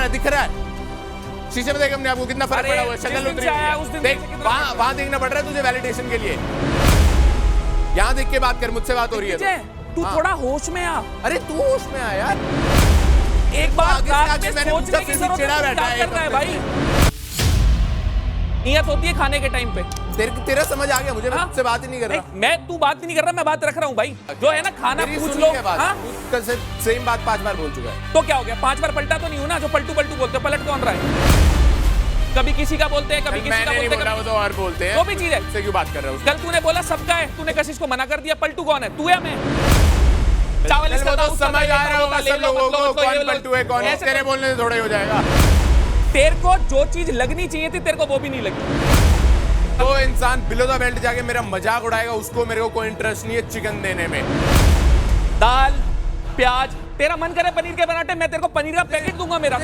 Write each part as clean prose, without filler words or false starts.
है, दिख रहा है शीशे में। देख अपने आपको कितना फर्क पड़ा हुआ है, शक्ल उतरी है। देख वहां देखना पड़ रहा है तुझे वैलिडेशन के लिए। यहाँ देख के बात कर, मुझसे बात हो रही है। तू थोड़ा होश में आ। अरे तू होश में आ यार। एक बार मैंने सोचने की जरूरत चिड़ा बैठा है भाई। नियत होती है खाने के टाइम पे। तेरा समझ आ गया मुझे, मैं तुझसे बात ही नहीं कर रहा। मैं तू बात नहीं कर रहा, मैं बात रख रहा हूँ भाई। जो है ना खाना पूछ लो। कल से सेम बात 5 बार बोल चुका है। तो क्या हो गया, 5 बार पलटा तो नहीं हूँ ना जो पलटू पलटू बोलते। पलट कौन रहा है? कभी किसी का बोलते हैं, कभी किसी का बोलते हैं, तो और बोलते हैं। वो भी चीज है। इससे क्यों बात कर रहा है? कल तूने बोला सबका है, तूने कशिश को मना कर दिया। पलटू कौन है, तू या मैं? चावल इसका तो समझ आ रहा होगा सब लोगों को कौन पलटू है कौन। तेरे बोलने से थोड़ा ही हो जाएगा। तेरे को जो चीज लगनी चाहिए थी तेरे को वो भी नहीं लगी। तो इंसान बिलो द बेल्ट जाके मेरा मजाक उड़ाएगा, उसको मेरे को कोई इंटरेस्ट नहीं है चिकन देने में। दाल प्याज, तेरा मन करे पनीर के पराठे, मैं तेरे को पनीर का पैकेट दूंगा। मेरा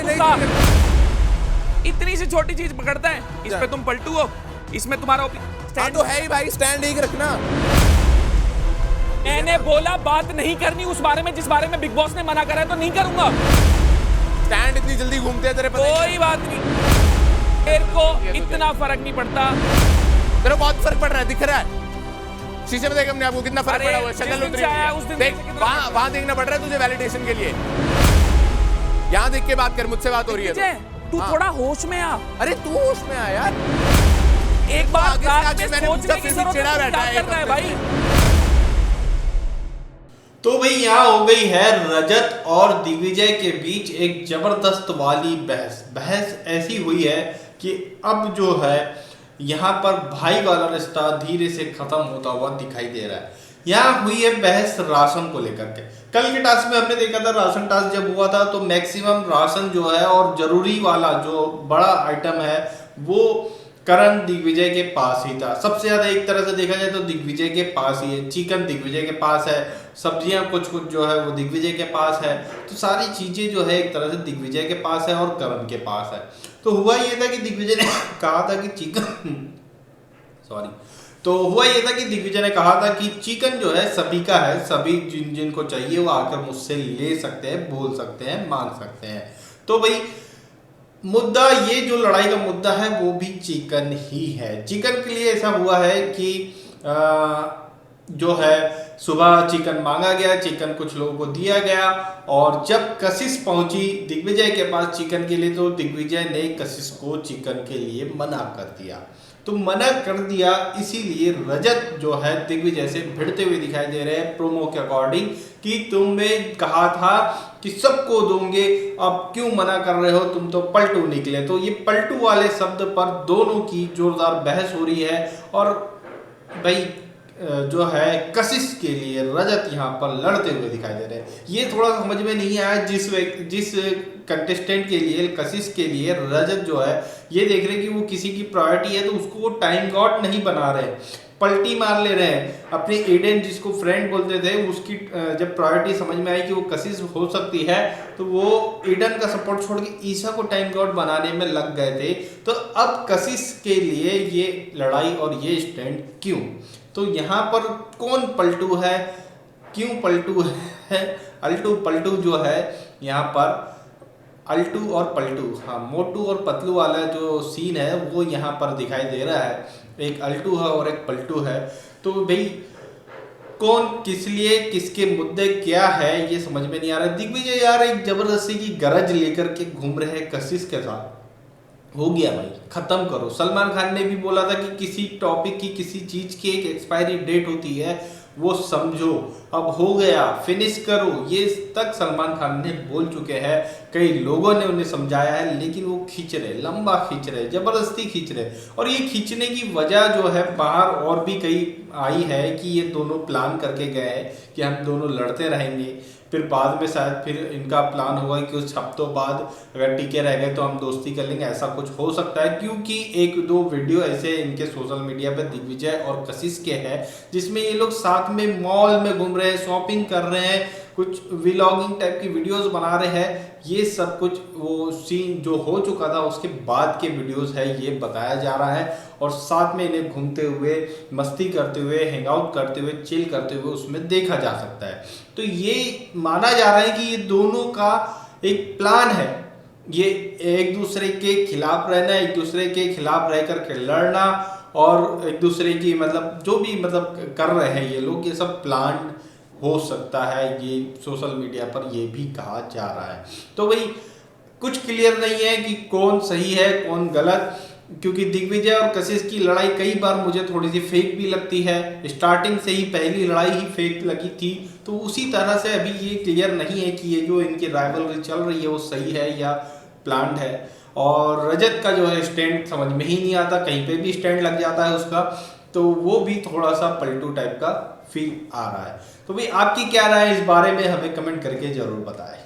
इतनी सी छोटी चीज पकड़ता है, इस पे तुम पलटू हो। इसमें तुम्हारा स्टैंड तो है ही भाई, स्टैंड एक रखना। मैंने बोला बात नहीं करनी उस बारे में जिस बारे में बिग बॉस ने मना करा है, तो नहीं करूंगा। स्टैंड इतनी जल्दी घूमते हैं तेरे पे। कोई बात नहीं, तेरे को इतना फर्क नहीं पड़ता। तेरे को बहुत फर्क पड़ रहा है, दिख रहा है शीशे में। देख अपने आपको कितना फर्क पड़ा हुआ है, शक्ल उतरी है। देख वहां देखना पड़ रहा है तुझे वैलिडेशन के लिए। यहाँ देख के बात कर, मुझसे बात हो रही है। तू थोड़ा होश में आ। अरे तू होश में आ यार। एक बार सोचने की जरूरत चिड़ा बैठा है भाई। तो भाई यहाँ हो गई है रजत और दिग्विजय के बीच एक जबरदस्त वाली बहस ऐसी हुई है कि अब जो है यहाँ पर भाई वाला रिश्ता धीरे से खत्म होता हुआ दिखाई दे रहा है। यहाँ हुई है बहस राशन को लेकर के। कल के टास्क में हमने देखा था, राशन टास्क जब हुआ था तो मैक्सिमम राशन जो है और जरूरी वाला जो बड़ा आइटम है वो करण दिग्विजय के पास ही था। सबसे ज्यादा एक तरह से देखा जाए तो दिग्विजय के पास ही है। चिकन दिग्विजय के पास है, सब्जियां कुछ कुछ जो है वो दिग्विजय के पास है। तो सारी चीजें जो है एक तरह से दिग्विजय के पास है और करण के पास है। तो हुआ ये था कि दिग्विजय ने कहा था कि दिग्विजय ने कहा था कि चिकन जो है सभी का है, सभी जिनको चाहिए वो आकर मुझसे ले सकते हैं, बोल सकते हैं, मांग सकते हैं। तो भाई मुद्दा ये जो लड़ाई का मुद्दा है वो भी चिकन ही है। चिकन के लिए ऐसा हुआ है कि जो है सुबह चिकन मांगा गया, चिकन कुछ लोगों को दिया गया और जब कशिश पहुंची दिग्विजय के पास चिकन के लिए तो दिग्विजय ने कशिश को चिकन के लिए मना कर दिया। तो मना कर दिया इसीलिए रजत जो है दिग्विजय से भिड़ते हुए दिखाई दे रहे हैं प्रोमो के अकॉर्डिंग कि तुमने कहा था कि सबको दोगे, अब क्यों मना कर रहे हो, तुम तो पलटू निकले। तो ये पलटू वाले शब्द पर दोनों की जोरदार बहस हो रही है और भाई जो है कशिश के लिए रजत यहाँ पर लड़ते हुए दिखाई दे रहे हैं। ये थोड़ा समझ में नहीं आया जिस कंटेस्टेंट के लिए कशिश के लिए रजत जो है ये देख रहे कि वो किसी की प्रायोरिटी है तो उसको वो टाइम गॉड नहीं बना रहे, पलटी मार ले रहे हैं। अपने एडन जिसको फ्रेंड बोलते थे उसकी जब प्रायोरिटी समझ में आई कि वो कशिश हो सकती है तो वो एडन का सपोर्ट छोड़ के ईशा को टाइम गॉड बनाने में लग गए थे। तो अब कशिश के लिए ये लड़ाई और ये स्टैंड क्यों? तो यहाँ पर कौन पलटू है, क्यों पलटू है? अल्टू पलटू जो है यहाँ पर अल्टू और पलटू, हाँ मोटू और पतलू वाला जो सीन है वो यहाँ पर दिखाई दे रहा है। एक अल्टू है और एक पलटू है। तो भाई कौन किस लिए, किसके मुद्दे क्या है ये समझ में नहीं आ रहा। दिग्विजय यार एक जबरदस्ती की गरज लेकर के घूम रहे हैं कशिश के साथ। हो गया भाई, खत्म करो। सलमान खान ने भी बोला था कि किसी टॉपिक की, किसी चीज की एक एक्सपायरी डेट होती है, वो समझो। अब हो गया, फिनिश करो, ये तक सलमान खान ने बोल चुके हैं। कई लोगों ने उन्हें समझाया है लेकिन वो खींच रहे, लंबा खींच रहे, जबरदस्ती खींच रहे। और ये खींचने की वजह जो है बाहर और भी कई आई है कि ये दोनों प्लान करके गए हैं कि हम दोनों लड़ते रहेंगे, फिर बाद में शायद फिर इनका प्लान होगा कि कुछ हफ्तों बाद अगर टिके रह गए तो हम दोस्ती कर लेंगे। ऐसा कुछ हो सकता है क्योंकि एक दो वीडियो ऐसे इनके सोशल मीडिया पे दिग्विजय और कशिश के हैं जिसमें ये लोग साथ में मॉल में घूम रहे हैं, शॉपिंग कर रहे हैं, कुछ व्लॉगिंग टाइप की वीडियोस बना रहे हैं। ये सब कुछ वो सीन जो हो चुका था उसके बाद के वीडियोस है ये बताया जा रहा है। और साथ में इन्हें घूमते हुए, मस्ती करते हुए, हैंग आउट करते हुए, चिल करते हुए उसमें देखा जा सकता है। तो ये माना जा रहा है कि ये दोनों का एक प्लान है ये एक दूसरे के खिलाफ रहना, एक दूसरे के खिलाफ रह करके लड़ना और एक दूसरे की मतलब जो भी मतलब कर रहे हैं ये लोग, ये सब प्लान हो सकता है, ये सोशल मीडिया पर ये भी कहा जा रहा है। तो भाई कुछ क्लियर नहीं है कि कौन सही है कौन गलत, क्योंकि दिग्विजय और कशिश की लड़ाई कई बार मुझे थोड़ी सी फेक भी लगती है। स्टार्टिंग से ही पहली लड़ाई ही फेक लगी थी, तो उसी तरह से अभी ये क्लियर नहीं है कि ये जो इनकी राइवलरी चल रही है वो सही है या प्लान्ड है। और रजत का जो है स्टैंड समझ में ही नहीं आता, कहीं पे भी स्टैंड लग जाता है उसका, तो वो भी थोड़ा सा पलटू टाइप का फील आ रहा है। तो भाई आपकी क्या राय है इस बारे में, हमें कमेंट करके जरूर बताएं।